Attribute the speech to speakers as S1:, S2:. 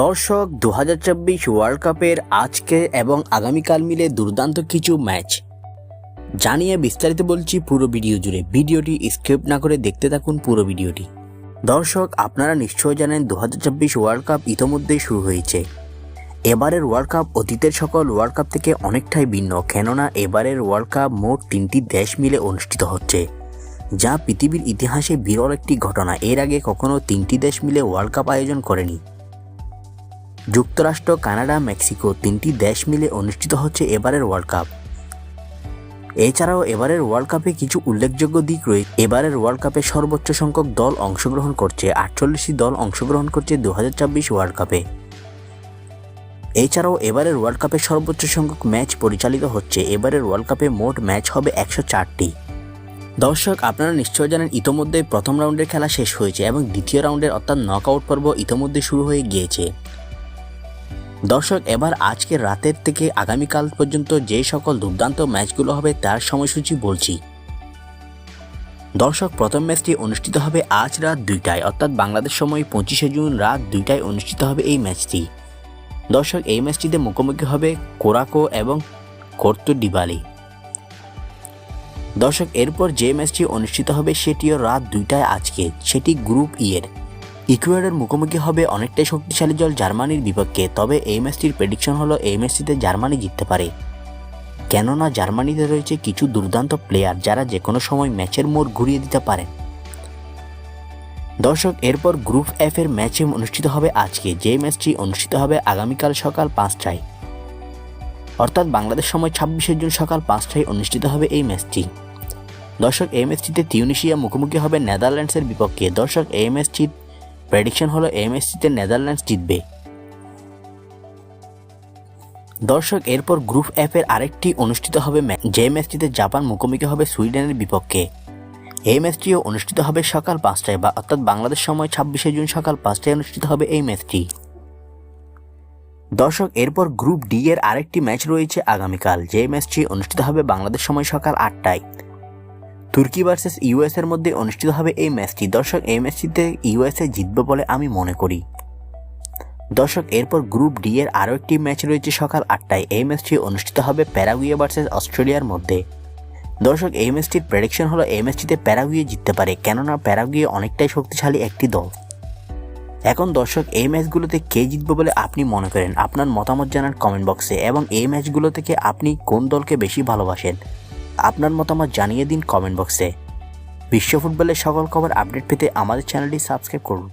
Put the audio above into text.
S1: দর্শক 2024 ওয়ার্ল্ড কাপের আজকে এবং আগামীকাল মিলে দুর্দান্ত কিছু ম্যাচ জানিয়ে বিস্তারিত বলছি পুরো ভিডিও জুড়ে। ভিডিওটি স্কিপ না করে দেখতে থাকুন পুরো ভিডিওটি। দর্শক, আপনারা নিশ্চয়ই জানেন 2024 ওয়ার্ল্ড কাপ ইতোমধ্যেই শুরু হয়েছে। এবারের ওয়ার্ল্ড কাপ অতীতের সকল ওয়ার্ল্ড কাপ থেকে অনেকটাই ভিন্ন, কেননা এবারের ওয়ার্ল্ড কাপ মোট 3টি দেশ মিলে অনুষ্ঠিত হচ্ছে, যা পৃথিবীর ইতিহাসে বিরল একটি ঘটনা। এর আগে কখনো 3টি দেশ মিলে ওয়ার্ল্ড কাপ আয়োজন করেনি। যুক্তরাষ্ট্র, কানাডা, মেক্সিকো 3টি দেশ মিলে অনুষ্ঠিত হচ্ছে এবারের ওয়ার্ল্ড কাপ। এছাড়াও এবারের ওয়ার্ল্ড কাপে কিছু উল্লেখযোগ্য দিক রয়েছে। এবারের ওয়ার্ল্ড কাপে সর্বোচ্চ সংখ্যক দল অংশগ্রহণ করছে, 48টি দল অংশগ্রহণ করছে 2024 ওয়ার্ল্ড কাপে। এছাড়াও এবারের ওয়ার্ল্ড কাপে সর্বোচ্চ সংখ্যক ম্যাচ পরিচালিত হচ্ছে। এবারের ওয়ার্ল্ড কাপে মোট ম্যাচ হবে 104টি। দর্শক, আপনারা নিশ্চয় জানেন ইতোমধ্যে প্রথম রাউন্ডের খেলা শেষ হয়েছে এবং দ্বিতীয় রাউন্ডের অর্থাৎ নকআউট পর্ব ইতোমধ্যে শুরু হয়ে গিয়েছে। দর্শক, এবার আজকের রাতের থেকে আগামীকাল পর্যন্ত যে সকল দুর্দান্ত ম্যাচগুলো হবে তার সময়সূচি বলছি। দর্শক, প্রথম ম্যাচটি অনুষ্ঠিত হবে আজ রাত 2টায় অর্থাৎ বাংলাদেশ সময় 25শে জুন রাত 2টায় অনুষ্ঠিত হবে এই ম্যাচটি। দর্শক, এই ম্যাচটিতে মুখোমুখি হবে কোরাকো এবং কোর্তো ডিবালি। দর্শক, এরপর যে ম্যাচটি অনুষ্ঠিত হবে সেটিও রাত 2টায় আজকে, সেটি গ্রুপ ই এর। ইকুয়েডর মুখোমুখি হবে অনেকটাই শক্তিশালী দল জার্মানির বিপক্ষে। তবে এই ম্যাচটির প্রেডিকশন হলো এই ম্যাচটিতে জার্মানি জিততে পারে, কেননা জার্মানিতে রয়েছে কিছু দুর্দান্ত প্লেয়ার যারা যে কোনো সময় ম্যাচের মোড় ঘুরিয়ে দিতে পারেন। দর্শক, এরপর গ্রুপ এফ এর ম্যাচে অনুষ্ঠিত হবে আজকে, যে ম্যাচটি অনুষ্ঠিত হবে আগামীকাল সকাল 5টায় অর্থাৎ বাংলাদেশ সময় 26শে জুন সকাল 5টায় অনুষ্ঠিত হবে এই ম্যাচটি। দর্শক, এই ম্যাচটিতে তিউনিসিয়া মুখোমুখি হবে নেদারল্যান্ডসের বিপক্ষে। দর্শক, এই ম্যাচটির প্রেডিকশন হলো এই ম্যাচটিতে নেদারল্যান্ডস জিতবে। দর্শক, এরপর গ্রুপ এফ এর আরেকটি অনুষ্ঠিত হবে ম্যাচ, যে ম্যাচটিতে জাপান মুখোমুখি হবে সুইডেনের বিপক্ষে। এই ম্যাচটিও অনুষ্ঠিত হবে সকাল 5টায় অর্থাৎ বাংলাদেশ সময় 26শে জুন সকাল 5টায় অনুষ্ঠিত হবে এই ম্যাচটি। দর্শক, এরপর গ্রুপ ডি এর আরেকটি ম্যাচ রয়েছে আগামীকাল, যে ম্যাচটি অনুষ্ঠিত হবে বাংলাদেশ সময় সকাল 8টায়। তুর্কি ভার্সেস ইউএস এর মধ্যে অনুষ্ঠিত হবে এই ম্যাচটি। দর্শক, এই ম্যাচটিতে ইউএসএ জিতবে বলে আমি মনে করি। দর্শক, এরপর গ্রুপ ডি এর আরও একটি ম্যাচ রয়েছে সকাল 8টায়। এই ম্যাচটি অনুষ্ঠিত হবে প্যারাগুয়ে ভার্সেস অস্ট্রেলিয়ার মধ্যে। দর্শক, এই ম্যাচটির প্রেডিকশন হলো এই ম্যাচটিতে প্যারাগুয়ে জিততে পারে, কেননা প্যারাগুয়ে অনেকটাই শক্তিশালী একটি দল। এখন দর্শক, এই ম্যাচগুলোতে কে জিতবে বলে আপনি মনে করেন? আপনার মতামত জানান কমেন্ট বক্সে, এবং এই ম্যাচগুলো থেকে আপনি কোন দলকে বেশি ভালোবাসেন আপনার মতামত জানিয়ে দিন কমেন্ট বক্সে। বিশ্ব ফুটবলের সকল খবর আপডেট পেতে আমাদের চ্যানেলটি সাবস্ক্রাইব করুন।